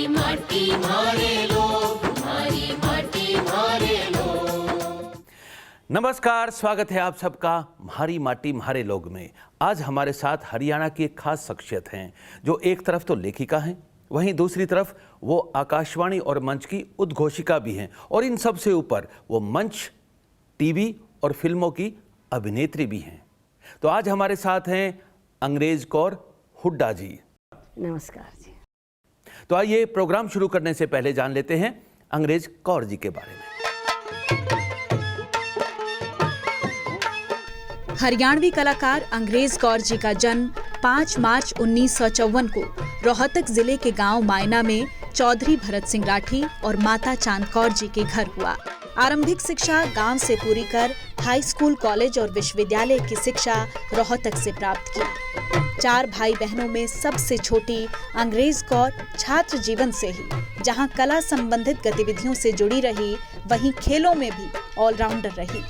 मारी माटी मारे लोग, मारी माटी मारे लोग। नमस्कार, स्वागत है आप सबका म्हारी माटी म्हारे लोग में। आज हमारे साथ हरियाणा की एक खास शख्सियत हैं जो एक तरफ तो लेखिका हैं, वहीं दूसरी तरफ वो आकाशवाणी और मंच की उद्घोषिका भी हैं और इन सब से ऊपर वो मंच, टीवी और फिल्मों की अभिनेत्री भी हैं। तो आज हमारे साथ हैं अंग्रेज कौर हुड्डा जी। नमस्कार जी। तो आइए प्रोग्राम शुरू करने से पहले जान लेते हैं अंग्रेज कौर जी के बारे में। हरियाणवी कलाकार अंग्रेज कौर जी का जन्म 5 मार्च 1954 को रोहतक जिले के गांव मायना में चौधरी भरत सिंह राठी और माता चांद कौर जी के घर हुआ। आरंभिक शिक्षा गांव से पूरी कर हाई स्कूल, कॉलेज और विश्वविद्यालय की शिक्षा रोहतक से प्राप्त की। 4 भाई बहनों में सबसे छोटी अंग्रेज कौर छात्र जीवन से ही जहां कला संबंधित गतिविधियों से जुड़ी रही, वहीं खेलों में भी ऑलराउंडर रही।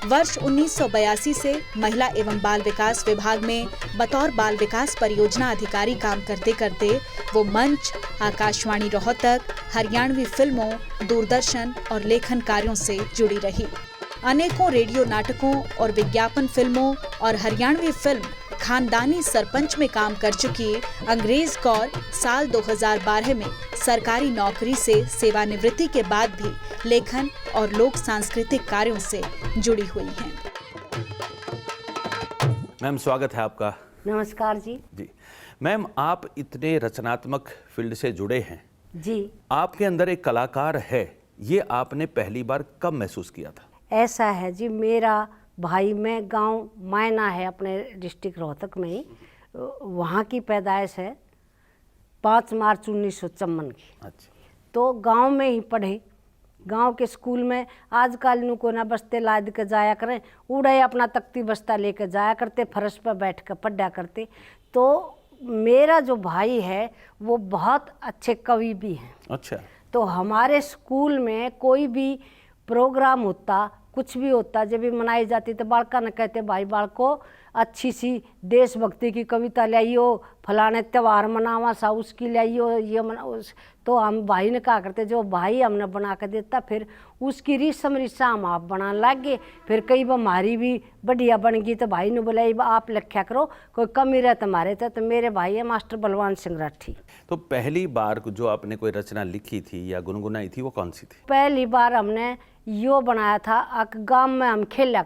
वर्ष 1982 से महिला एवं बाल विकास विभाग में बतौर बाल विकास परियोजना अधिकारी काम करते करते वो मंच, आकाशवाणी रोहतक, हरियाणवी फिल्मों, दूरदर्शन और लेखन कार्यों से जुड़ी रही। अनेकों रेडियो नाटकों और विज्ञापन फिल्मों और हरियाणवी फिल्म खानदानी सरपंच में काम कर चुकी अंग्रेज कौर साल 2012 में सरकारी नौकरी से सेवानिवृत्ति के बाद भी लेखन और लोक सांस्कृतिक कार्यों से जुड़ी हुई हैं। मैम, स्वागत है आपका। नमस्कार जी। जी मैम, आप इतने रचनात्मक फील्ड से जुड़े हैं जी। आपके अंदर एक कलाकार है, ये आपने पहली बार कब महसूस किया था? ऐसा है जी, मेरा भाई में गांव मायना है अपने डिस्ट्रिक्ट रोहतक में ही, वहाँ की पैदाइश है 5 मार्च 1954 की। अच्छा। तो गांव में ही पढ़े, गांव के स्कूल में आजकल नु को ना बस्ते लाद के जाया करें, उड़े अपना तख्ती बस्ता लेकर जाया करते, फर्श पर बैठ कर पढ़ा करते। तो मेरा जो भाई है वो बहुत अच्छे कवि भी हैं। अच्छा। तो हमारे स्कूल में कोई भी प्रोग्राम होता, कुछ भी होता, जब भी मनाई जाती तो बालका न कहते भाई बालको अच्छी सी देशभक्ति की कविता लाइयो, फलाने त्यौहार मनावा सा उसकी लाइयो, ये मना। तो हम भाई ने कहा करते, जो भाई हमने बना कर देता फिर उसकी रिसम रिसा हम आप बनाने लग गए। फिर कई बार हमारी भी बढ़िया बन गई तो भाई ने बोला आप लिखा करो, कोई कमी रहे तुम्हारे तो मेरे भाई है मास्टर बलवान सिंह राठी। तो पहली बार जो आपने कोई रचना लिखी थी या गुनगुनाई थी वो कौन सी थी? पहली बार हमने यो बनाया था, गांव में हम खेला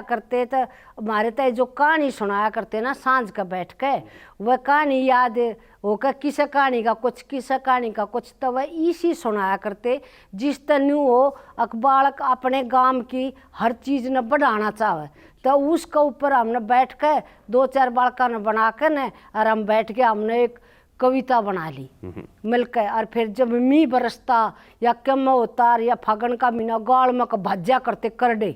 करते तो हमारे तय जो कहानी सुनाया करते ना सांझ का बैठ के, वह कहानी याद होकर किसी कहानी का कुछ, किसी कहानी का कुछ, तो वह इसी सुनाया करते जिस तनु हो बालक अपने गांव की हर चीज़ न बढ़ाना चाहे। तो उसके ऊपर हमने बैठ के 2-4 बालका ने बना कर न, और हम बैठ के हमने एक कविता बना ली मिलकर। और फिर जब मी बरसता या कम होता या फागण का महीना गाड़ में भज्जा करते करडे,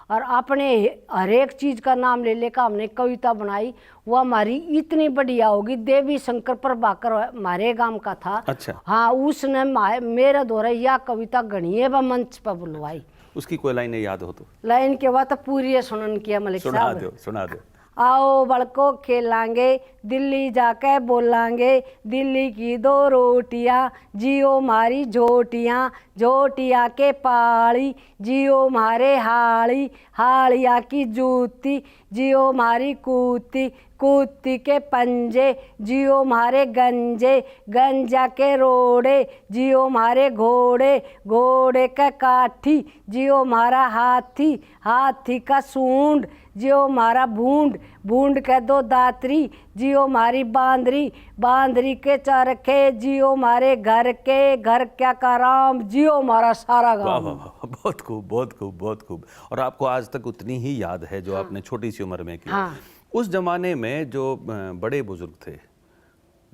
और अपने हर एक चीज़ का नाम ले लेकर हमने कविता बनाई। वो हमारी इतनी बढ़िया होगी। देवी शंकर प्रभाकर हमारे गांव का था। अच्छा। हाँ, उसने मेरे द्वारा यह कविता गणिये व मंच पर बुलवाई। उसकी कोई लाइन याद हो तो? लाइन के बाद तो पूरी सुनन किया मलिक साहब। सुना दो। आओ बड़को खेलांगे, दिल्ली जाके बोलांगे, दिल्ली की 2 रोटियां, जियो मारी झोटियां, झोटिया के पाली, जियो मारे हाड़ी, हाड़िया की जूती, जियो मारी कूती, कूती के पंजे, जियो मारे गंजे, गंजा के रोड़े, जियो मारे घोड़े, घोड़े के काठी, जियो मारा हाथी, हाथी का सूंड, जियो मारा भूंड, भूंड के 2 दात्री, जियो मारी बांदरी, बांदरी के चरखे, जियो मारे घर के, घर क्या का राम, जियो मारा सारा गाँव। बहुत खूब, बहुत खूब, बहुत खूब। और आपको आज तक उतनी ही याद है जो आपने छोटी सी उम्र में की। हाँ। उस जमाने में जो बड़े बुजुर्ग थे,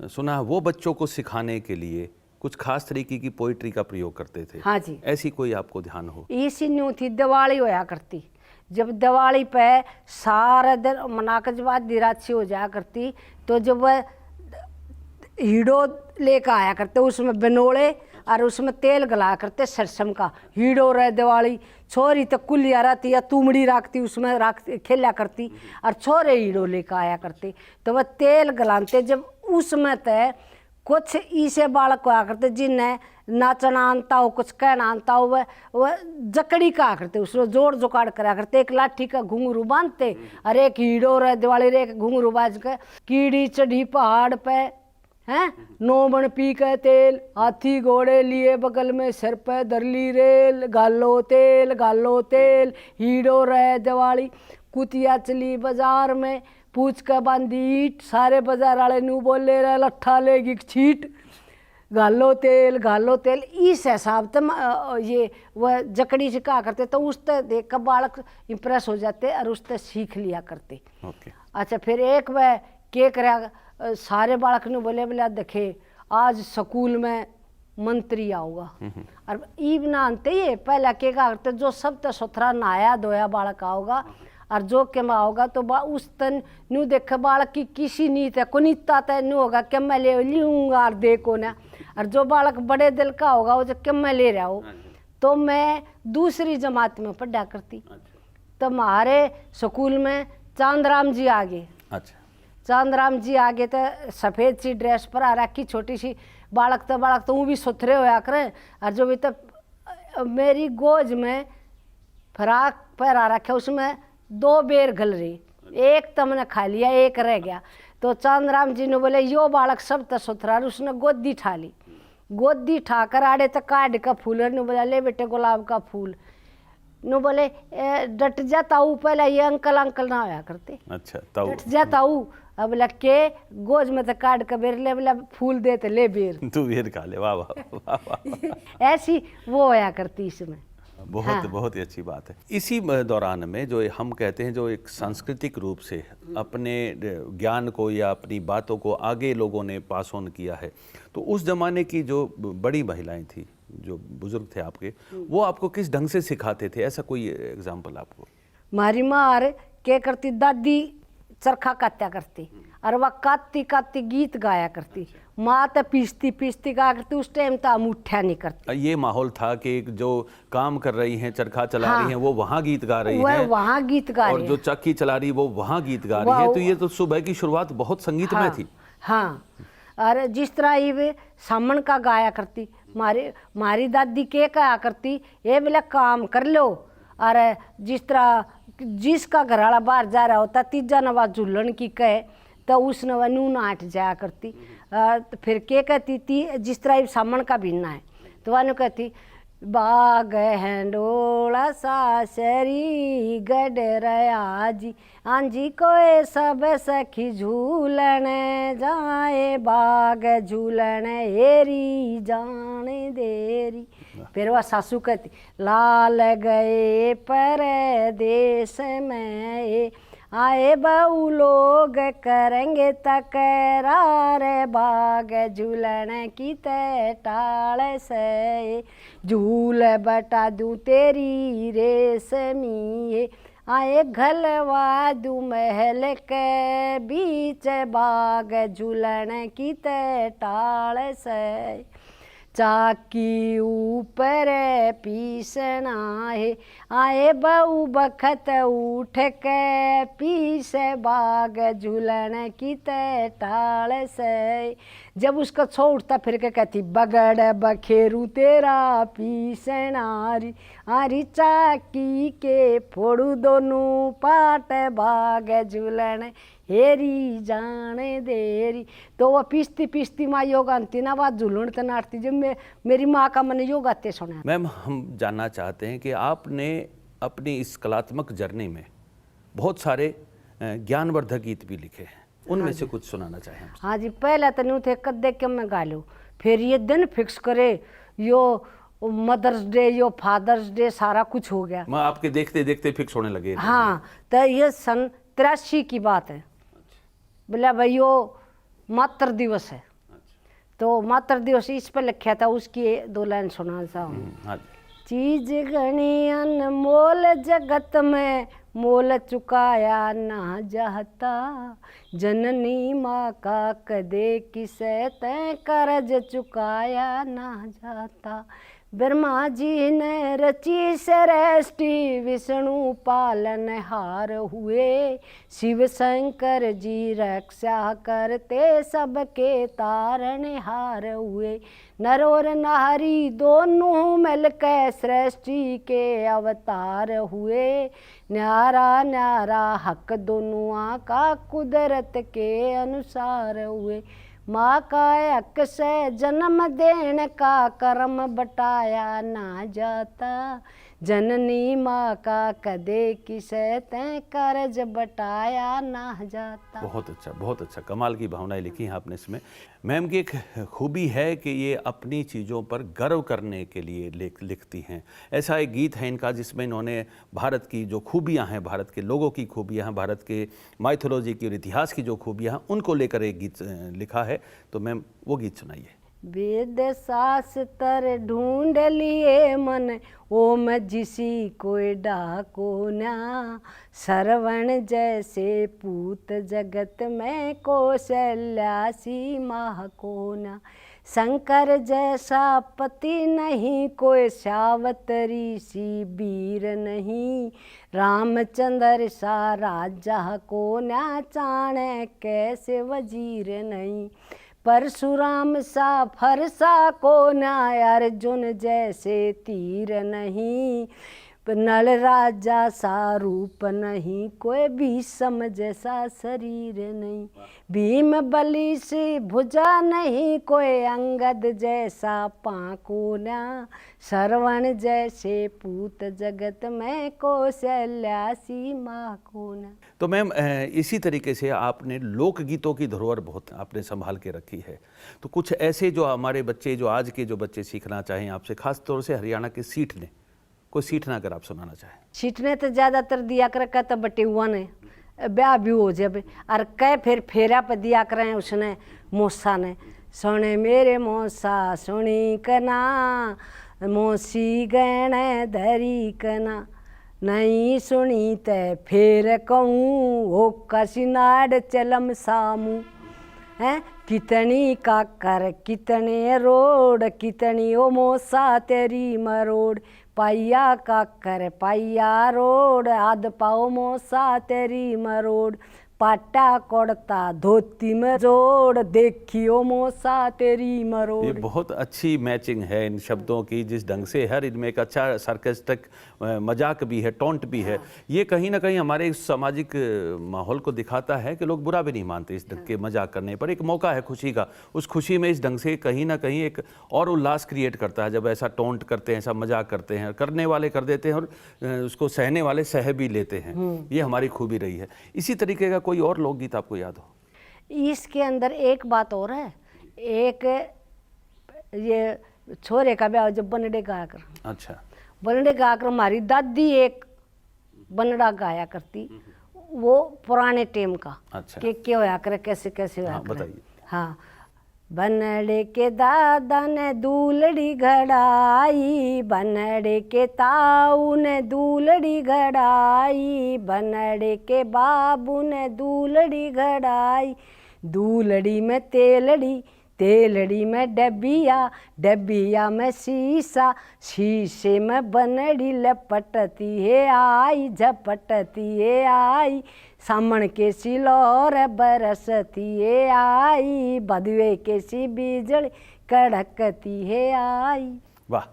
सुना वो बच्चों को सिखाने के लिए कुछ खास तरीके की पोइट्री का प्रयोग करते थे। हाँ जी। ऐसी कोई आपको ध्यान हो? इसी न्यू थी दिवाली होया करती, जब दिवाली पे सारा दिन मना कर जब आधी रात से हो जाया करती, तो जब वह हीड़ो लेकर आया करते उसमें बनोड़े और उसमें तेल गलाया करते सरसम का। हीड़ो रहे दिवाली, छोरी तो कुलिया रहती या तुमड़ी रखती उसमें रख खेला करती और छोरे हीड़ो लेकर आया करते। तो वह तेल गलाते जब उसमें तय कुछ ऐसे बालक हुआ करते जिन्हें नाचना आता हो, कुछ कहना आता हो, वह जकड़ी कहा करते, उसको जोड़ जोकाड़ करा करते। एक लाठी का घुंघरू बांधते और एक हीड़ो रहे दिवाली रे घुंघरू बाज के, कीड़ी चढ़ी पहाड़ पे हैं, 9 बन पी के तेल, हाथी घोड़े लिए बगल में, सिर पे दरली रेल, गालो तेल, हीड़ो रहे दिवाली, कुतिया चली बाजार में, पूछ के बांधी ईट, सारे बाजार वाले नू बोले रहे लट्ठा लेगी छीट, गालो तेल। इस हिसाब से ये वह जकड़ी से कहा करते, तो उससे देख कर बालक इम्प्रेस हो जाते और उससे सीख लिया करते। अच्छा, फिर एक वह के करा, सारे बालक ने बोले देखे आज स्कूल में मंत्री आऊगा, और ईब नानते ये पहला के कहा करते, जो सब तो सुथरा नहाया धोया बालक आओगा, और जो के में आओगा तो उस तन नू देखे बालक की किसी नीत है कुनीता तय नू होगा कि मैं ले लूँगा और देखो ना, और जो बालक बड़े दिल का होगा वो जो कि मैं ले रहा हूँ। तो मैं दूसरी जमात में पढ़ा करती, तो हमारे स्कूल में चांदराम जी आ गए। अच्छा, चांदराम जी आगे तो सफ़ेद सी ड्रेस पर आ रखी छोटी सी, बालक तो वो भी सुथरे होया करें, और जो भी तो मेरी गोज में फ्राक पहरा रखे, उसमें 2 बेर घल रही, एक तो मैंने खा लिया, एक रह गया। तो चांदराम जी ने बोले यो बालक सब तो सुथरा, उसने गोदी ठा ली, गोदी ठा कर आड़े तक काट का फूल ने बोला ले बेटे गुलाब का फूल, नु बोले डट जाता हूँ, पहले ये अंकल ना होया करते। अच्छा, ताऊ डट जाता हूँ, अब लगे गोज में तो काट कर बेर ले, बोला फूल दे तो ले बेर, तू बेर खा ले, वाह वाह वाह वाह। ऐसी वो होया करती इसमें। बहुत बहुत ही अच्छी बात है। इसी दौरान में जो हम कहते हैं, जो एक सांस्कृतिक रूप से अपने ज्ञान को या अपनी बातों को आगे लोगों ने पास ऑन किया है, तो उस जमाने की जो बड़ी महिलाएं थी, जो बुजुर्ग थे आपके, वो आपको किस ढंग से सिखाते थे? ऐसा कोई एग्जाम्पल आपको? मारी मार क्या करती, दादी चरखा कात्या करती, और वह काती काती गीत गाया करती, माँ तो पीसती गाया करती। उस टाइम तो हम उठा नहीं करती। ये माहौल था कि जो काम कर रही हैं, चरखा चला रही हैं, वो वहाँ गीत गा रही हैं, वहाँ गीत गा और रही जो चक्की चला रही वो वहाँ गीत गा रही है। तो ये तो सुबह की शुरुआत बहुत संगीतमय थी। हाँ, और जिस तरह ये सामन का गाया करती, मारी दादी के कहा करती, ये बोले काम कर लो, और जिस तरह जिसका घरवाला बाहर जा रहा होता, तीजा नवा झूलन की कहे तो उस नवा नू नाट जाया करती। तो फिर के कहती थी, जिस तरह सामन का भिन्ना है, तो वह कहती बाग हैंडोला सासरी गड रया जी, आंजी कोई सब सखी झूलन जाए, बाग झूलन हेरी जाने देरी। फिर वह सासू कहती लाल गए परदेश में, आए बहू लोग करेंगे तकरार, बाग झूलन की टाल से, झूल बटा दूँ तेरी रेशमी, आए घलवा दूँ महल के बीच, बाग झूलन की टाल से, चाकी ऊपर पीसना है, आए बहू बखत उठ के पीस, बाग झूलन की टाल से। जब उसका छोड़ता फिर के कहती बगड़ बखेरू तेरा पीसनारी, आरी चाकी के फोड़ू दोनों पाट, बाग झूलन हेरी जाने देरी। तो वह पीसती माँ योग आती ना, वह झूलन तो नाटती। जब मेरी माँ का मैंने योग आते सुना। मैम, हम जानना चाहते हैं कि आपने अपनी इस कलात्मक जर्नी में बहुत सारे ज्ञानवर्धक गीत भी लिखे हैं, उनमें से कुछ सुनाना चाहें? हाँ जी, पहले तो नहीं थे कदे के मैं गा लूँ, फिर ये दिन फिक्स करे, यो मदर्स डे, यो फादर्स डे, सारा कुछ हो गया। मैं आपके देखते देखते फिक्स होने लगे। हाँ, तो ये सन 83 की बात है। बोला भाई यो मातृ दिवस है, तो मातृ दिवस इस पर लिखा था, उसकी 2 लाइन सुना चाहूँ। चीज घनी अनमोल जगत में, मोल चुकाया ना जाता, जननी माँ का कदे किसे तय कर्ज चुकाया ना जाता। ब्रह्मा जी ने रची सृष्टि, विष्णु पालनहार हुए, शिव शंकर जी रक्षा करते, सबके तारनहार हुए। नर और नारी दोनों मिलकर सृष्टि के अवतार हुए, न्यारा न्यारा हक दोनों का कुदरत के अनुसार हुए। माँ का हक से जन्म देने का कर्म बटाया ना जाता, जननी माँ का कदे किसे तैं कर्ज बटाया ना जाता। बहुत अच्छा, कमाल की भावनाएं लिखी हैं आपने इसमें। मैम की एक खूबी है कि ये अपनी चीज़ों पर गर्व करने के लिए लिखती हैं। ऐसा एक गीत है इनका जिसमें इन्होंने भारत की जो खूबियां हैं, भारत के लोगों की खूबियां हैं, भारत के माइथोलॉजी की और इतिहास की जो खूबियां हैं, उनको लेकर एक गीत लिखा है। तो मैम वो गीत सुनाइए। वेद शास्त्र ढूंढ लिए मन, ओम जिसी कोई डाको ना, श्रवण जैसे पूत जगत में कौशल्या सी माह को ना। शंकर जैसा पति नहीं कोई, सावतरी सी वीर नहीं, रामचंद्र सा राजा को ना, चाणे कैसे वजीर नहीं। परशुराम सा फरसा को ना, अर्जुन जैसे तीर नहीं, नल राजा सा रूप नहीं, कोई भीष्म जैसा शरीर नहीं। भीम बलि से भुजा नहीं, कोई अंगद जैसा पाँव ना, श्रवण जैसे पूत जगत में कौशल्या सी माँ को ना। तो मैम इसी तरीके से आपने लोकगीतों की धरोहर बहुत आपने संभाल के रखी है। तो कुछ ऐसे जो हमारे बच्चे, जो आज के जो बच्चे सीखना चाहें आपसे, खास तौर से हरियाणा के सीठ ने, कोई सीठ ना अगर आप सुनाना चाहें। सीठ ने तो ज़्यादातर दिया कर कहता बटे हुआ ने ब्याह भी हो जब, और कै फिर फेरा पर दिया करें उसने मौसा ने। सोने मेरे मौसा सुनी कना, मौसी गहने धरी कना, नहीं सुनी ते फिर कहूँ, हो कसिनाड़ चलम सामू है। कितनी काकर कितने रोड, कितनी ओ मौसा तेरी मरोड़, पाइया काकर पाइया रोड, आध पाओ मौसा तेरी मरोड़, पाटा कोड़ता धोती में जोड़, देखियो मौसा तेरी मरोड़। ये बहुत अच्छी मैचिंग है इन शब्दों की, जिस ढंग से हर इनमें एक अच्छा सार्केस्टिक मजाक भी है, टोंट भी है। ये कहीं ना कहीं हमारे सामाजिक माहौल को दिखाता है कि लोग बुरा भी नहीं मानते इस ढंग के मजाक करने पर। एक मौका है खुशी का, उस खुशी में इस ढंग से कहीं ना कहीं एक और उल्लास क्रिएट करता है जब ऐसा टोंट करते हैं, ऐसा मजाक करते हैं। करने वाले कर देते हैं और उसको सहने वाले सह भी लेते हैं। ये हमारी खूबी रही है। इसी तरीके का कोई और लोकगीत आपको याद हो? इसके अंदर एक बात और है, एक ये छोरे का ब्याह जब बनड़े गाया कर। अच्छा। बनड़े गाया कर, हमारी दादी एक बनड़ा गाया करती, वो पुराने टेम का। अच्छा। के होया करे, कैसे कैसे होया करे। बताइए। हाँ, बनड़े के दादा ने दूलड़ी घड़ाई, बनड़े के ताऊ ने दूलड़ी घड़ाई, बनड़े के बाबू ने दूलड़ी घड़ाई, दूलड़ी में तेलड़ी, तेलड़ी में डबिया, डबिया में शीशा, शीशे में बनड़ी लपटती है आई, झपटती है आई, सामण के सिलौर बरसती है आई, बधुए के सी बिजली कड़कती है आई। वाह।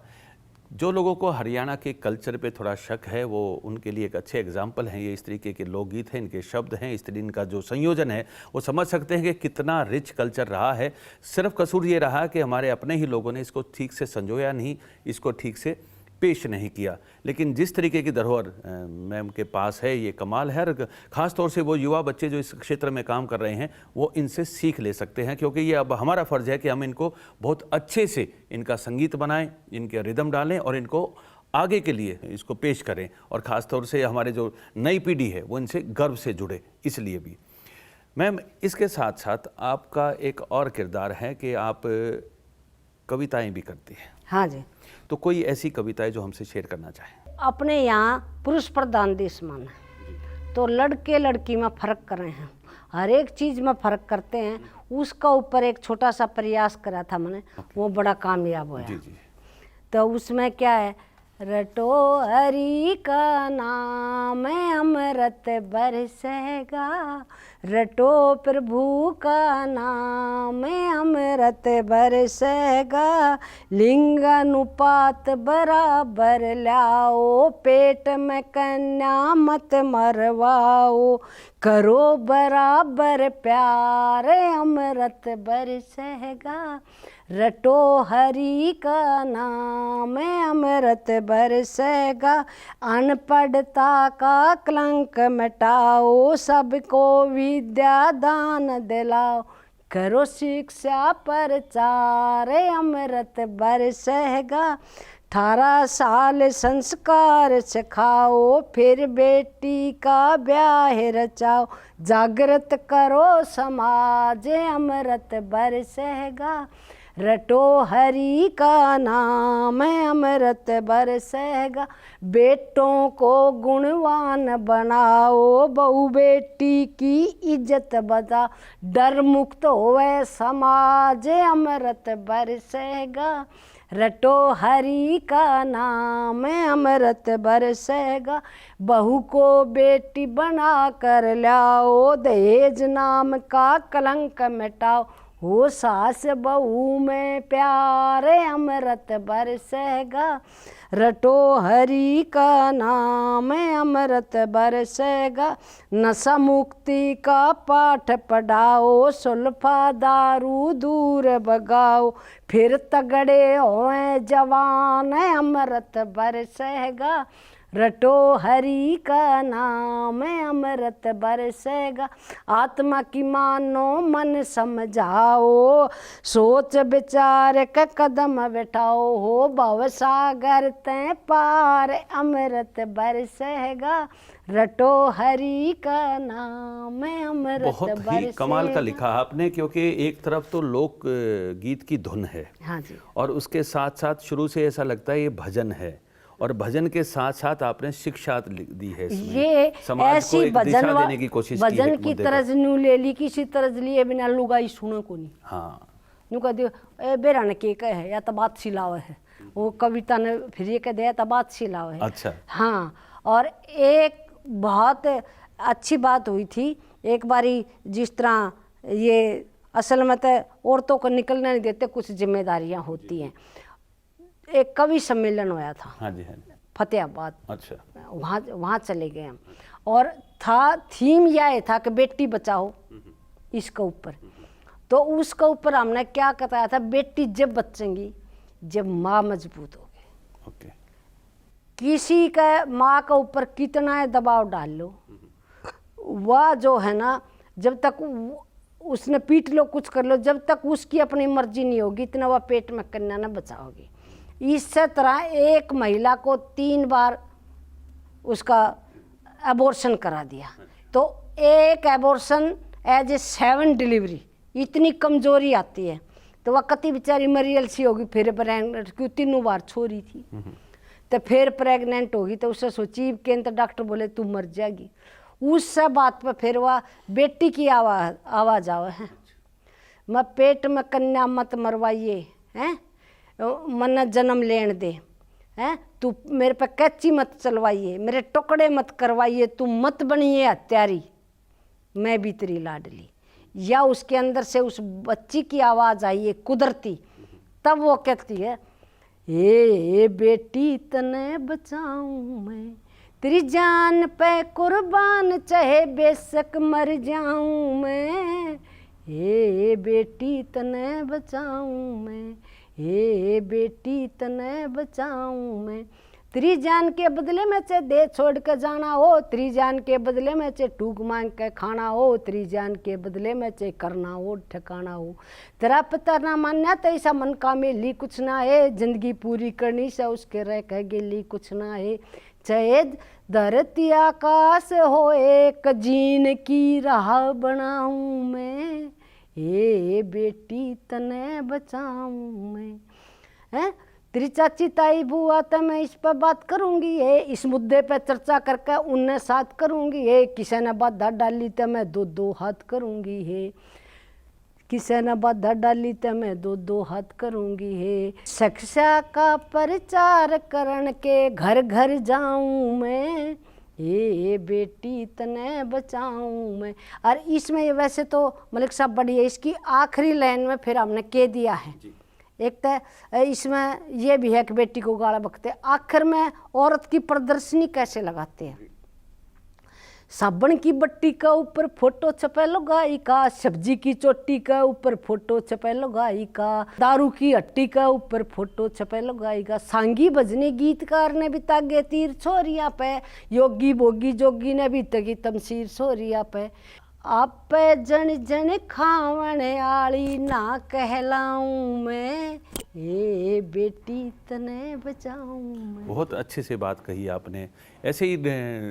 जो लोगों को हरियाणा के कल्चर पे थोड़ा शक है, वो उनके लिए एक अच्छे एग्जाम्पल हैं ये इस तरीके के लोकगीत हैं, इनके शब्द हैं, इस तरीके इनका जो संयोजन है वो समझ सकते हैं कि कितना रिच कल्चर रहा है। सिर्फ कसूर ये रहा कि हमारे अपने ही लोगों ने इसको ठीक से संजोया नहीं, इसको ठीक से पेश नहीं किया। लेकिन जिस तरीके की धरोहर मैम के पास है, ये कमाल है। और ख़ास तौर से वो युवा बच्चे जो इस क्षेत्र में काम कर रहे हैं, वो इनसे सीख ले सकते हैं, क्योंकि ये अब हमारा फ़र्ज़ है कि हम इनको बहुत अच्छे से इनका संगीत बनाएं, इनके रिदम डालें और इनको आगे के लिए इसको पेश करें। और ख़ास तौर से हमारे जो नई पीढ़ी है वो इनसे गर्व से जुड़े। इसलिए भी मैम, इसके साथ साथ आपका एक और किरदार है कि आप कविताएँ भी करती हैं। हाँ जी। तो कोई ऐसी कविताएं जो हमसे शेयर करना चाहें? अपने यहाँ पुरुष प्रधान देश माना है, तो लड़के लड़की में फ़र्क कर रहे हैं, हर एक चीज़ में फ़र्क करते हैं। उसका ऊपर एक छोटा सा प्रयास करा था मैंने, वो बड़ा कामयाब हुआ। जी जी। तो उसमें क्या है, रटो हरि का नाम अमृत बरसेगा, रटो प्रभु का नाम अमृत बरसेगा, लिंग अनुपात बराबर लाओ, पेट में कन्या मत मरवाओ, करो बराबर प्यार अमृत बरसेगा, रटो हरि का नाम अमृत बरसेगा, अनपढ़ता का कलंक मिटाओ, सबको विद्या दान दिलाओ, करो शिक्षा प्रचार अमृत बरसेगा, 18 साल संस्कार सिखाओ, फिर बेटी का ब्याह रचाओ, जागृत करो समाज अमृत बरसेगा, रटो हरि का नाम अमृत बरसेगा, बेटों को गुणवान बनाओ, बहू बेटी की इज्जत बचाओ, डर मुक्त होवे समाज अमृत बरसेगा, रटो हरि का नाम अमृत बरसेगा, बहू को बेटी बना कर लाओ, दहेज नाम का कलंक मिटाओ, हो सास बहू में प्यार अमृत बरसेगा, रटो हरि का नाम अमृत बरसेगा, नशा मुक्ति का पाठ पढ़ाओ, सुल्फा दारू दूर भगाओ, फिर तगड़े होए जवान अमृत बरसेगा, रटो हरि का नाम अमृत बरसेगा, आत्मा की मानो मन समझाओ, सोच विचार के कदम बैठाओ, हो भव सागर ते पार अमृत बरसेगा, रटो हरि का नाम अमृत बहुत बरसेगा। ही कमाल का लिखा आपने, क्योंकि एक तरफ तो लोक गीत की धुन है, हाँ जी, और उसके साथ साथ शुरू से ऐसा लगता है ये भजन है, और भजन के साथ साथ आपने शिक्षा दी है इसमें। ये समाज को ऐसी एक दिशा भजन देने की कोशिश की है भजन की मुद्दे तरज न्यू ले ली, किसी तरज लिए बिना लुगाई सुनो को नहीं, हाँ, न्यू कह दियो ए बेरा ने के कहे है या तो बात सिलावे है, वो कविता ने फिर ये कह दिया तो बात सिलावे है। अच्छा, हाँ, और एक बहुत अच्छी बात हुई थी एक बारी, जिस तरह ये असल में तो औरतों को निकलने नहीं देते, कुछ जिम्मेदारियां होती हैं। एक कवि सम्मेलन होया था, हाँ जी, हाँ जी, फतेहाबाद, अच्छा, वहाँ चले गए हम, और था थीम यह था कि बेटी बचाओ इसके ऊपर। तो उसके ऊपर हमने क्या बताया था, बेटी जब बचेंगी जब माँ मजबूत होगी। ओके, किसी का माँ के ऊपर कितना दबाव डाल लो, वह जो है ना, जब तक उसने पीट लो कुछ कर लो, जब तक उसकी अपनी मर्जी नहीं होगी इतना वह पेट में कन्या न बचाओगी। इसी तरह एक महिला को 3 बार उसका एबॉर्शन करा दिया, तो एक एबॉर्शन एज ए 7 डिलीवरी, इतनी कमजोरी आती है, तो वह कति बेचारी मरियल सी होगी। फिर प्रेगनेंट, क्यों 3 बार छोरी थी, तो फिर प्रेग्नेंट होगी, तो उससे सोची केंद्र डॉक्टर बोले तू मर जाएगी। उस बात पर फिर वह बेटी की आवाज़ आवे है, मैं पेट में कन्या मत मरवाइए, हैं मन जन्म लेने दे, हैं तू मेरे पे कैची मत चलवाइए, मेरे टुकड़े मत करवाइए, तू मत बनिए हत्यारी, मैं भी तेरी लाडली। या उसके अंदर से उस बच्ची की आवाज़ आई है कुदरती, तब वो कहती है ए बेटी तने बचाऊं मैं, तेरी जान पे कुर्बान चाहे बेशक मर जाऊं मैं, ए बेटी तने बचाऊं मैं, ए बेटी तने बचाऊं मैं, तेरी जान के बदले में चे दे छोड़ के जाना हो, तेरी जान के बदले में चे टूक मांग के खाना हो, तेरी जान के बदले में चे करना हो ठिकाना हो, तेरा पता ना मानना तो ऐसा मन का मेली कुछ ना है, जिंदगी पूरी करनी से उसके रह कह गेली कुछ ना है, चाहे धरती आकाश हो एक जीन की राह बनाऊं मैं, ए बेटी तने बचाऊं मैं, हैं तेरी चाची ताई बुआ तो मैं इस पर बात करूंगी है, इस मुद्दे पर चर्चा करके उनने साथ करूंगी है, किसी ने बाधा डाली तो मैं 2 हाथ करूंगी है, किसे न बाधा डाली तो मैं दो दो हाथ करूंगी है। शिक्षा का प्रचार करण के घर घर जाऊं मैं, ये बेटी तने बचाऊं मैं। और इसमें ये वैसे तो मलिक साहब बढ़िया, इसकी आखिरी लाइन में फिर हमने कह दिया है। एक तो इसमें ये भी है कि बेटी को गाला बकते, आखिर में औरत की प्रदर्शनी कैसे लगाते हैं। साबुन की बट्टी का ऊपर फोटो छपे लो गाई का, सब्जी की चोटी का ऊपर फोटो छपे लो गाई का, दारू की हट्टी का ऊपर फोटो छपे लो गाई का। सांगी भजनी गीतकार ने भी तागे तीर छोरिया पे, योगी भोगी जोगी ने भी तगी तमसीर छोरिया पे। आप जन जन खावन आली ना कहलाऊं मैं, ये बेटी तने बचाऊं मैं। बहुत अच्छे से बात कही आपने। ऐसे ही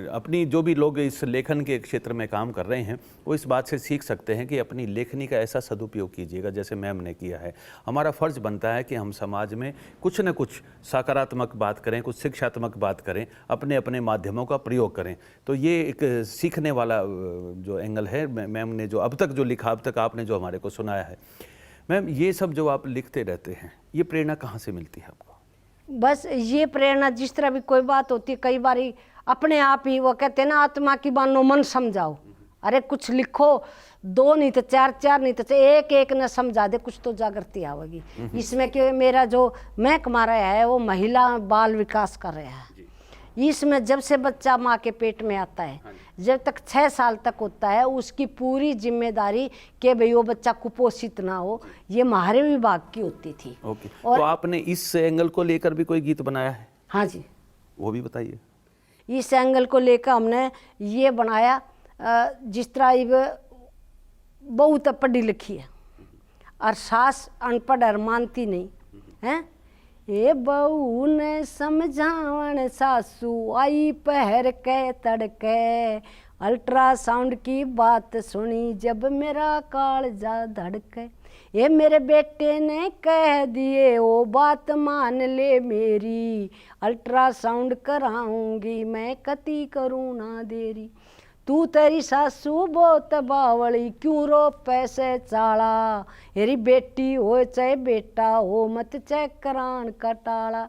अपनी जो भी लोग इस लेखन के क्षेत्र में काम कर रहे हैं वो इस बात से सीख सकते हैं कि अपनी लेखनी का ऐसा सदुपयोग कीजिएगा जैसे मैम ने किया है। हमारा फ़र्ज़ बनता है कि हम समाज में कुछ न कुछ सकारात्मक बात करें, कुछ शिक्षात्मक बात करें, अपने अपने माध्यमों का प्रयोग करें। तो ये एक सीखने वाला जो एंगल है मैम ने जो अब तक जो लिखा, अब तक आपने जो हमारे को सुनाया है। मैम, ये सब जो आप लिखते रहते हैं, ये प्रेरणा कहाँ से मिलती है आपको? बस ये प्रेरणा जिस तरह भी कोई बात होती है, कई बार अपने आप ही वो कहते हैं ना, आत्मा की बानो मन समझाओ। अरे कुछ लिखो, दो नहीं तो चार, चार नहीं तो एक एक न समझा दे, कुछ तो जागृति आवेगी इसमें। कि मेरा जो महकमा रहा है वो महिला बाल विकास कर रहा है। इसमें जब से बच्चा माँ के पेट में आता है, जब तक 6 साल तक होता है, उसकी पूरी जिम्मेदारी कि भाई वो बच्चा कुपोषित ना हो, ये हमारे विभाग की होती थी। ओके। तो आपने इस एंगल को लेकर भी कोई गीत बनाया है? हाँ जी, वो भी बताइए। इस एंगल को लेकर हमने ये बनाया, जिस तरह बहुत पढ़ी लिखी है और सास अनपढ़ और मानती नहीं है। ए बहू ने समझावन सासू आई पहर के तड़के, अल्ट्रासाउंड की बात सुनी जब मेरा कालजा धड़के। ये मेरे बेटे ने कह दिए वो बात मान ले मेरी, अल्ट्रासाउंड कराऊंगी मैं कती करूँ ना देरी। तू तेरी सासू बहुत बावली क्यों रो पैसे चाला, मेरी बेटी हो चाहे बेटा हो मत चेक करान का टाला।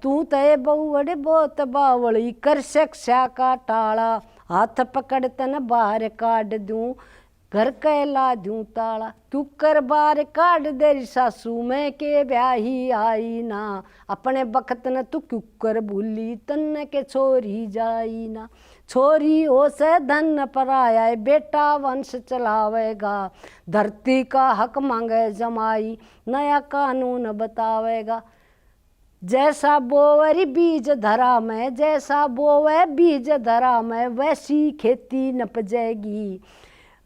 तू तय बहु बहुत बावली कर शिक्षा का टाला, हाथ पकड़ तन बाहर काट दूं घर कहला दूं ताला। तू कर बार काट देरी सासू मैं के ब्याही आई ना, अपने बखत न तू क्यों कर भूली तन के छोरी जाई ना। छोरी हो से धन पराया है बेटा वंश चलावेगा, धरती का हक मांगे जमाई नया कानून बतावेगा। जैसा बोवरी बीज धरा में, जैसा बोवे बीज धरा में, वैसी खेती नपजेगी,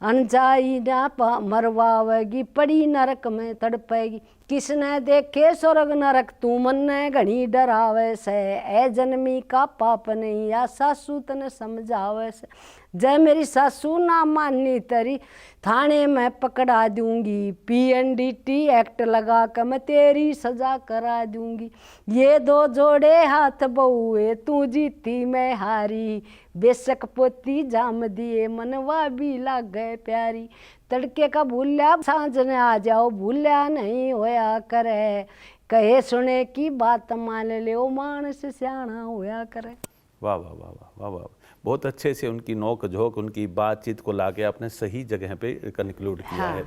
अनजाई ना मरवावेगी, पड़ी नरक में तड़पेगी। किसने देखे स्वर्ग नरक तू मन ने घनी डरावे से, ए जन्मी का पाप नहीं या सासू तने समझावे से। जय मेरी सासू ना मानी तरी थाने में पकड़ा दूंगी, PNDT एक्ट लगा कर मैं तेरी सजा करा दूंगी। ये दो जोड़े हाथ बहुए तू जीती मैं हारी, बेशक पोती जाम दिए मनवा भी लाग गए प्यारी। तड़के का भूलिया सांझ ने आ जाओ, भूलिया नहीं होया करे, कहे सुने की बात मान ले ओ मानस सियाना होया करे। वाह वाह वाह वाह वाह वाह। बहुत अच्छे से उनकी नोक झोंक, उनकी बातचीत को लाके आपने सही जगह पे कंक्लूड किया है।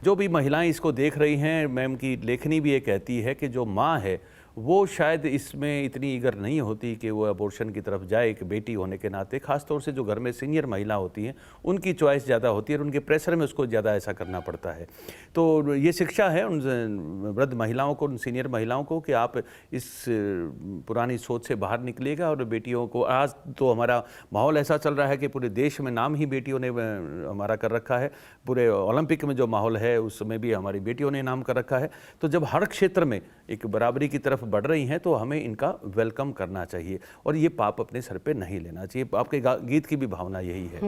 जो भी महिलाएं इसको देख रही हैं, मैम की लेखनी भी ये कहती है कि जो माँ है वो शायद इसमें इतनी ईगर नहीं होती कि वो अबॉर्शन की तरफ जाए एक बेटी होने के नाते। ख़ासतौर से जो घर में सीनियर महिला होती हैं उनकी चॉइस ज़्यादा होती है और उनके प्रेशर में उसको ज़्यादा ऐसा करना पड़ता है। तो ये शिक्षा है उन वृद्ध महिलाओं को, उन सीनियर महिलाओं को कि आप इस पुरानी सोच से बाहर निकलिएगा और बेटियों को, आज तो हमारा माहौल ऐसा चल रहा है कि पूरे देश में नाम ही बेटियों ने हमारा कर रखा है। पूरे ओलंपिक में जो माहौल है उसमें भी हमारी बेटियों ने नाम कर रखा है। तो जब हर क्षेत्र में एक बराबरी की तरफ बढ़ रही हैं तो हमें इनका वेलकम करना चाहिए और ये पाप अपने सर पे नहीं लेना चाहिए। आपके गीत की भी भावना यही है।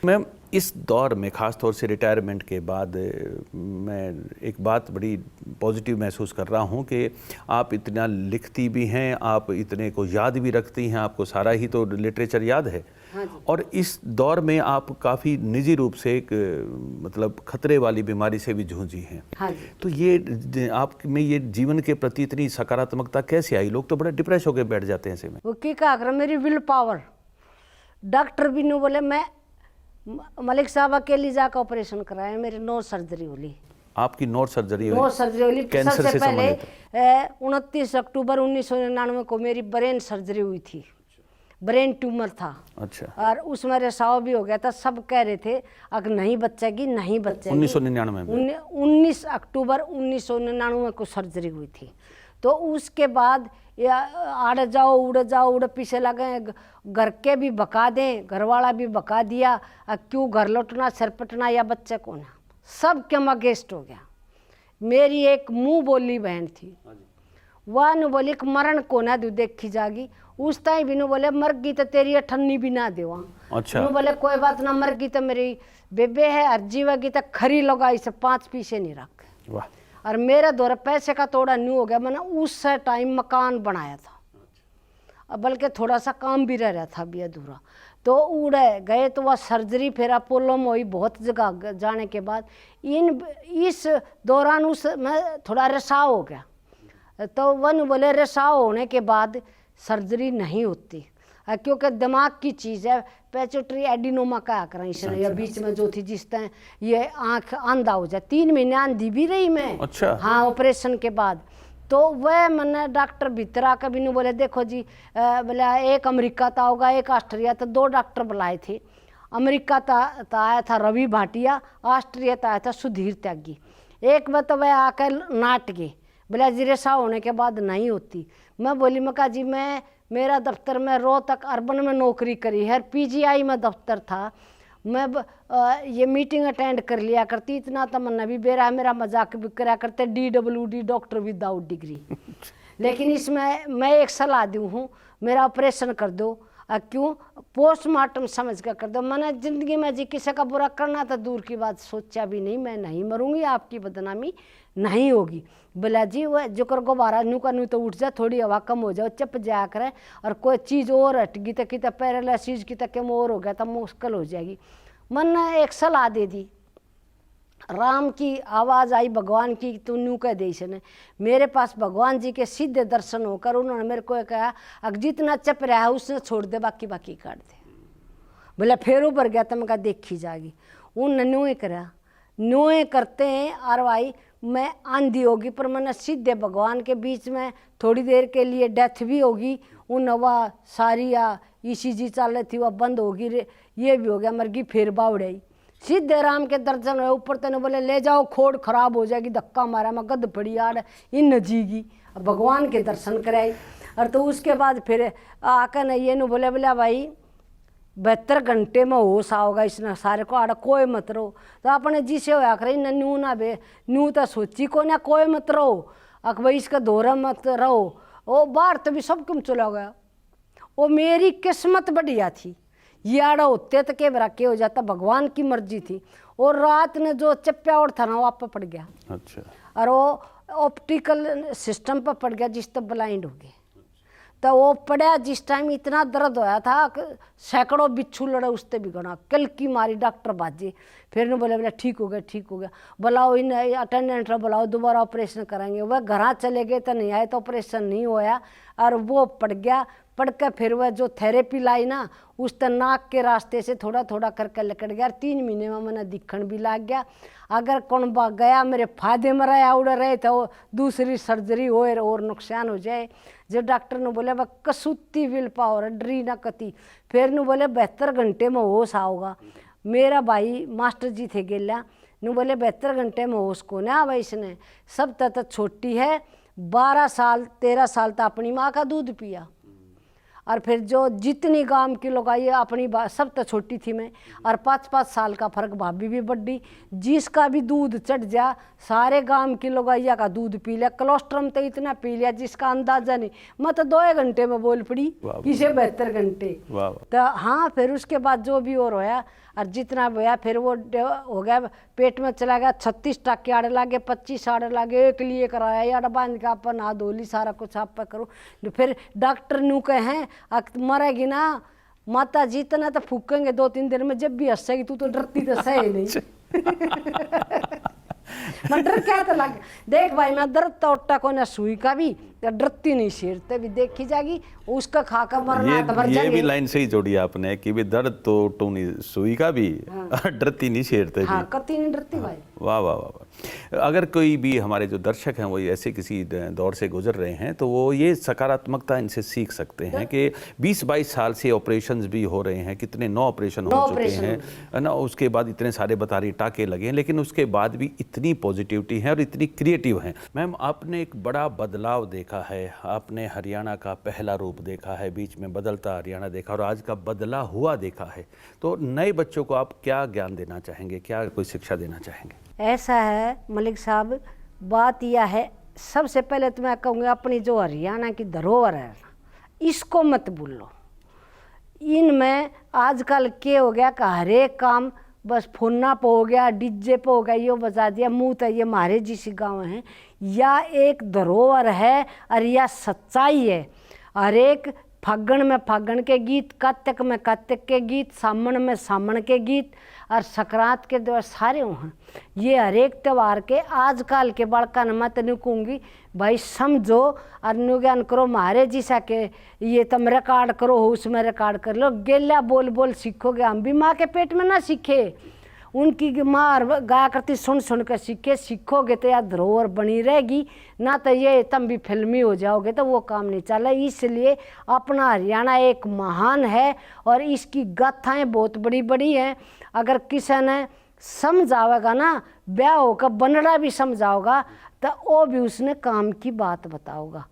मैम, इस दौर में ख़ास तौर से रिटायरमेंट के बाद मैं एक बात बड़ी पॉजिटिव महसूस कर रहा हूँ कि आप इतना लिखती भी हैं, आप इतने को याद भी रखती हैं, आपको सारा ही तो लिटरेचर याद है। हाँ जी। और इस दौर में आप काफ़ी निजी रूप से एक मतलब खतरे वाली बीमारी से भी जूझी हैं। हाँ जी। तो ये आप में ये जीवन के प्रति इतनी सकारात्मकता कैसे आई? लोग तो बड़े डिप्रेस होकर बैठ जाते हैं ऐसे में। वो की कहा कर मेरी विल पावर, डॉक्टर भी नहीं बोले, मैं मलिक साहब अकेली जाकर ऑपरेशन कराया, मेरी 9 सर्जरी होली। आपकी 9 सर्जरी हुई? 9 सर्जरी होली। कैंसर सबसे से पहले संबंधित? 29 अक्टूबर 1999 को मेरी ब्रेन सर्जरी हुई थी, ब्रेन ट्यूमर था। अच्छा। और उसमें रिसाव भी हो गया था, सब कह रहे थे अगर नहीं बचेगी नहीं बचेगी। 1999 में? 19 अक्टूबर 1999 को सर्जरी हुई थी। तो उसके बाद आड़ जाओ उड़ पीछे लगे, घर के भी बका दें, घरवाला भी बका दिया, क्यों घर लौटना सरपटना या बच्चे को ना, सब के अगेंस्ट हो गया। मेरी एक मुंह बोली बहन थी, वह न बोली कि मरण को ना दू देखी जागी, उस टाइम भी न बोले मरगी तो तेरी अठन्नी भी ना देवा। अच्छा। न बोले कोई बात ना, मरगी तो मेरी बेबे है, और जीवेगी तो खरी लगाई से 5 पैसे नहीं रख। वाह। और मेरा दौरा पैसे का थोड़ा न्यू हो गया, मैंने उस टाइम मकान बनाया था, बल्कि थोड़ा सा काम भी रह रहा था अभी अधूरा। तो उड़े गए तो वह सर्जरी फिर अपोलो में हुई, बहुत जगह जाने के बाद इस दौरान उस में थोड़ा रिसाव हो गया। तो वन बोले रिसाव होने के बाद सर्जरी नहीं होती, क्योंकि दिमाग की चीज़ है, पेचोट्री एडिनोमा का करें इसने, या बीच में जो थी जिस तरह ये आँख अंधा हो जाए, 3 महीने अंधी भी रही मैं। अच्छा। हाँ, ऑपरेशन के बाद। तो वह मैंने डॉक्टर भीतर आकर भी नहीं बोले देखो जी, बोला एक अमेरिका था होगा, एक ऑस्ट्रिया था, 2 डॉक्टर बुलाए थे। अमेरिका था आया था रवि भाटिया, ऑस्ट्रिया था आया था सुधीर त्यागी। एक बार तो वह आकर नाट गए, बोला जी रेसा होने के बाद नहीं होती। मैं बोली मैं कहा जी मैं मेरा दफ्तर में रोहतक अर्बन में नौकरी करी है, पीजीआई में दफ्तर था, मैं ये मीटिंग अटेंड कर लिया करती, इतना तमन्ना भी बेरा मेरा मजाक भी करा करते, DWD डॉक्टर विदाउट डिग्री। लेकिन इसमें मैं एक सलाह दूँ हूँ, मेरा ऑपरेशन कर दो, क्यों पोस्टमार्टम समझ कर दो। मैंने ज़िंदगी में जी किसी का बुरा करना था दूर की बात, सोचा भी नहीं, मैं नहीं मरूंगी, आपकी बदनामी नहीं होगी। बोला जी वह जो कर गुब्बारा नू का नू तो उठ जा, थोड़ी हवा कम हो जाओ, चप जाया करे, और कोई चीज़ और हट गई तो कि पैरालिसिस की तक और हो गया तो मुश्किल हो जाएगी। मन ने एक सलाह दे दी, राम की आवाज़ आई भगवान की, तू न्यू कह दे इसने। मेरे पास भगवान जी के सीधे दर्शन होकर उन्होंने मेरे को कहा अगर जितना चप रहा है उसने छोड़ दे, बाकी बाकी काट दे। बोला फिर ऊपर गया तो मैं कहा देखी जाएगी। उन न्यूए करा, न्यूए करते हैं और भाई मैं आंधी होगी, पर मैंने सीधे भगवान के बीच में थोड़ी देर के लिए डेथ भी होगी, उन वह सारी या ECG चल रही थी वह बंद होगी, ये भी हो गया, मरगी फिर बावड़े सीधे राम के दर्शन हुए। ऊपर तेने बोले ले जाओ, खोड़ खराब हो जाएगी, धक्का मारा, मैं गद पड़ी आड़ इन नजीगी, भगवान के दर्शन कराई। और तो उसके बाद फिर आकर न ये बोले बोला भाई 72 घंटे में होश आओगा इसने सारे को, आड़ कोई मत रहो। तो अपने जिसे होया करे न नू ना बे नू तो सोची को ना कोई मत रहो, अक भाई इसका दौरा मत रहो। वो बाहर तो भी सब क्यों चला गया, वो मेरी किस्मत बढ़िया थी, ये आड़ा होते तो के बराके हो जाता, भगवान की मर्जी थी। और रात ने जो चप्पा और था ना वो आप पड़ गया। अच्छा। और वो ऑप्टिकल सिस्टम पर पड़ गया, जिस तक ब्लाइंड हो गए। तो वो पड़ा जिस टाइम इतना दर्द होया था, सैकड़ों बिच्छू लड़े उससे भी गना, कल की मारी डॉक्टर बाजे। फिर ने बोले ठीक हो गया ठीक हो गया, बुलाओ इन अटेंडेंट बुलाओ, दोबारा ऑपरेशन करेंगे। वह घर चले गए तो नहीं आए तो ऑपरेशन नहीं होया, और वो पड़ गया। पढ़ कर फिर वह जो थेरेपी लाई ना, उस तर नाक के रास्ते से थोड़ा थोड़ा करके लकड़ गया। 3 महीने में मैंने दिखण भी लग गया। अगर कौन बा गया मेरे फायदे में रहा उड़ रहे तो दूसरी सर्जरी हो और नुकसान हो जाए। जो डॉक्टर ने बोले वह कसूती विल पावर डरी ना कती। फिर ने बोले 72 घंटे में होश आओगा। मेरा भाई मास्टर जी थे गेला ने बोले 72 घंटे में होश को ना आवा इसने, सब तक छोटी है, 12 साल 13 साल तक अपनी माँ का दूध पिया। और फिर जो जितनी गांव की लोग आई अपनी सब तो छोटी थी मैं, और 5-5 साल का फर्क भाभी भी बड़ी, जिसका भी दूध चढ़ जा सारे गांव की लोग आइया का दूध पी लिया। कोलेस्ट्रॉल तो इतना पी लिया जिसका अंदाजा नहीं। मैं तो 2 घंटे में बोल पड़ी, किसे 72 घंटे। तो हाँ, फिर उसके बाद जो भी और होया और जितना होया फिर वो हो गया, पेट में चला गया। 36 टक्के आड़े लागे, 25 आड़े लागे, एक लिए कराया यार बांध के आप नहा धोली सारा कुछ आप पे करो। फिर डॉक्टर नू कहे मरेगी ना माता जी इतना तो फूकेंगे 2-3 दिन में, जब भी हंसेगी तू तो डरती तो सही नहीं। मैं डर क्या तो लग देख भाई, मैं डरता उठता को ना सुई का भी, डरती नहीं शेरते भी देखी जाएगी उसका खाकर मरना तो मर ये जाएंगे। भी लाइन सही जोड़ी आपने कि भी दर्द तो टूनी सुई का भी, डरती नहीं शेरते भी। हाँ, कतई नहीं डरती भाई। वाह वाह वाह वाह। अगर कोई भी हमारे जो दर्शक हैं वो ऐसे किसी दौर से गुजर रहे हैं तो वो ये सकारात्मकता इनसे सीख सकते हैं कि 20-22 साल से ऑपरेशंस भी हो रहे हैं, कितने 9 ऑपरेशन हो चुके हैं, है ना, उसके बाद इतने सारे बता रही टाके लगे हैं, लेकिन उसके बाद भी इतनी पॉजिटिविटी है और इतनी क्रिएटिव हैं। मैम, आपने एक बड़ा बदलाव देखा है, आपने हरियाणा का पहला रूप देखा है, बीच में बदलता हरियाणा देखा और आज का बदला हुआ देखा है, तो नए बच्चों को आप क्या ज्ञान देना चाहेंगे, क्या कोई शिक्षा देना चाहेंगे? ऐसा है मलिक साहब, बात यह है, सबसे पहले तो मैं कहूँगा अपनी जो हरियाणा की धरोहर है इसको मत भूलो। इनमें आजकल क्या हो गया कि हर एक काम बस फोना पे हो गया, डीजे पे हो गया, ये बजा दिया, मुँह तो ये हमारे जिस गाँव हैं, या एक धरोहर है और या सच्चाई है। हर एक फागण में फागण के गीत, कार्तिक में कार्तिक के गीत, सामन में सामन के गीत और संक्रांत के द्वार सारे हैं। ये हर एक त्यौहार के आजकल के बड़का न मत नहीं कहूँगी भाई, समझो और अनुज्ञान करो, मारे जिसा के ये तुम रिकॉर्ड करो हो उसमें रिकॉर्ड कर लो, गेला बोल बोल सीखोगे। हम भी माँ के पेट में ना सीखे, उनकी माँ गाया करती सुन सुन कर सीखोगे तो यार धरोहर बनी रहेगी, ना तो ये तुम भी फिल्मी हो जाओगे तो वो काम नहीं चला। इसलिए अपना हरियाणा एक महान है और इसकी गाथाएं बहुत बड़ी बड़ी हैं। अगर किसी ने समझावेगा ना, ब्याह होकर बनड़ा भी समझाओगा तो वो भी उसने काम की बात बताओगा।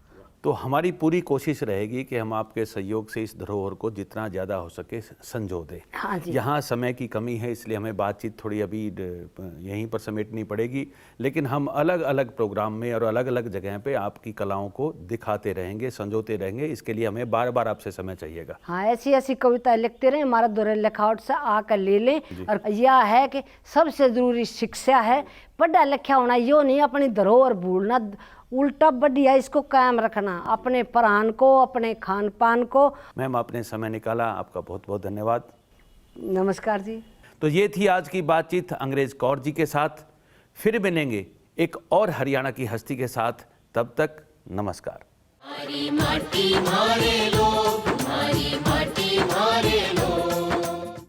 तो हमारी पूरी कोशिश रहेगी कि हम आपके सहयोग से इस धरोहर को जितना ज़्यादा हो सके संजो दें। हाँ जी। यहाँ समय की कमी है इसलिए हमें बातचीत थोड़ी अभी यहीं पर समेटनी पड़ेगी, लेकिन हम अलग अलग प्रोग्राम में और अलग अलग जगह पे आपकी कलाओं को दिखाते रहेंगे, संजोते रहेंगे। इसके लिए हमें बार बार आपसे समय चाहिएगा। हाँ, ऐसी ऐसी कविता लिखते रहें, हमारा दोहरे लिखावट से आकर ले लें। और यह है कि सबसे ज़रूरी शिक्षा है, पढ़ा लिखा होना यो नहीं, अपनी धरोहर भूलना, उल्टा बढ़िया इसको कायम रखना, अपने प्राण को, अपने खान पान को। मैम, आपने समय निकाला, आपका बहुत बहुत धन्यवाद। नमस्कार जी। तो ये थी आज की बातचीत अंग्रेज कौर जी के साथ। फिर मिलेंगे एक और हरियाणा की हस्ती के साथ, तब तक नमस्कार। हमारी माटी हमारे लोग, हमारी माटी हमारे लोग।